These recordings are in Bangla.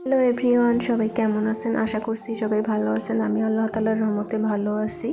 হ্যালো এভরিওয়ান, সবাই কেমন আছেন? আশা করছি সবাই ভালো আছেন। আমি আল্লাহ তাআলার রহমতে ভালো আছি।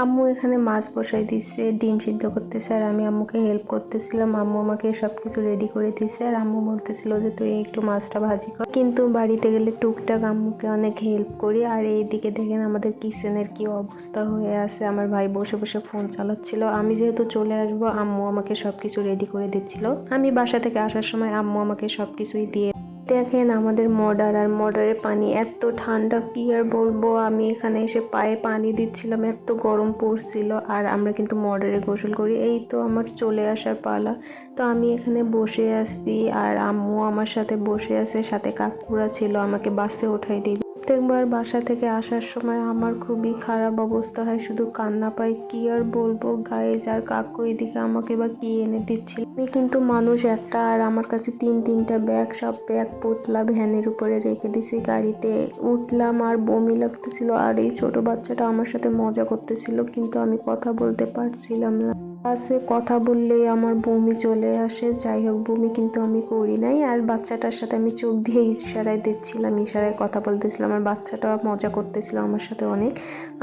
আম্মু এখানে মাছ বসাই দিচ্ছে, ডিম সিদ্ধ করতেছে আর আমি আম্মুকে হেল্প করতেছিলাম। আম্মু আমাকে সব কিছু রেডি করে দিছে আর আম্মু বলতেছিল যে তুই একটু মাছটা ভাজি কর। কিন্তু বাড়িতে গেলে টুকটাক আম্মুকে অনেক হেল্প করি। আর এইদিকে দেখেন আমাদের কিচেনের কি অবস্থা হয়ে আছে। আমার ভাই বসে বসে ফোন চালাচ্ছিল। আমি যেহেতু চলে আসবো, আম্মু আমাকে সব কিছু রেডি করে দিচ্ছিল। আমি বাসা থেকে আসার সময় আম্মু আমাকে সব কিছুই দিয়ে। দেখেন আমাদের মর্ডারের পানি এত ঠান্ডা, কি আর বলবো। আমি এখানে এসে পায়ে পানি দিচ্ছিলাম, এত গরম পড়ছিল। আর আমরা কিন্তু মর্ডারে গোসল করি। এই তো আমার চলে আসার পালা। তো আমি এখানে বসে আছি আর আম্মু আমার সাথে বসে আছে, সাথে কাকুরা ছিল, আমাকে বাসে উঠাই দিবে। প্রত্যেকবার বাসা থেকে আসার সময় আমার খুবই খারাপ অবস্থা হয়, শুধু কান্না পাই। কি আর বলবো গাইজ। আর কাকু এদিকে আমাকে বা কি এনে দিচ্ছিল। আমি কিন্তু মানুষ একটা, আর আমার কাছে তিনটা ব্যাগ, সব ব্যাগ পুতলা ভ্যানের উপরে রেখে দিছি। গাড়িতে উঠলাম আর বমি লাগতেছিল। আর এই ছোট বাচ্চাটা আমার সাথে মজা করতেছিল, কিন্তু আমি কথা বলতে পারছিলাম না। বাসে কথা বললেই আমার বমি চলে আসে। যাই হোক, বমি কিন্তু আমি করি নাই। আর বাচ্চাটার সাথে আমি চোখ দিয়ে ইশারায় দিচ্ছিলাম, ইশারায় কথা বলতেছিলাম। আর বাচ্চাটা মজা করতেছিল আমার সাথে অনেক।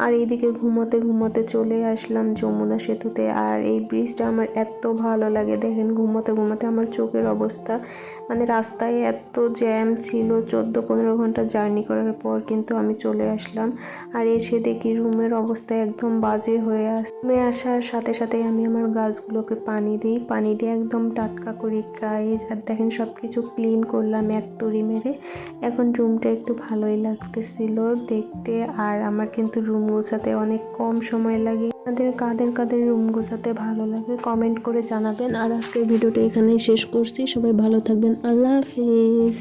আর এইদিকে ঘুমোতে ঘুমোতে চলে আসলাম যমুনা সেতুতে। আর এই ব্রিজটা আমার এত ভালো লাগে। দেখেন ঘুমোতে ঘুমোতে আমার চোখের অবস্থা, মানে রাস্তায় এত জ্যাম ছিল। 14-15 ঘন্টা জার্নি করার পর কিন্তু আমি চলে আসলাম। আর এসে দেখি রুমের অবস্থা একদম বাজে হয়ে আসে। রুমে আসার সাথে সাথে আমি আমার গাছগুলোকে পানি দিই, পানি দিয়ে একদম টাটকা করি গাইজ। আর দেখেন সব কিছু ক্লিন করলাম এক তুড়ি মেরে। এখন রুমটা একটু ভালোই লাগতেছিল দেখতে। আর আমার কিন্তু রুম গোছাতে অনেক কম সময় লাগে। আপনাদের কাদের কাদের রুম গোছাতে ভালো লাগে কমেন্ট করে জানাবেন। আর আজকের ভিডিওটা এখানেই শেষ করছি। সবাই ভালো থাকবেন। আল্লাহ হাফিজ।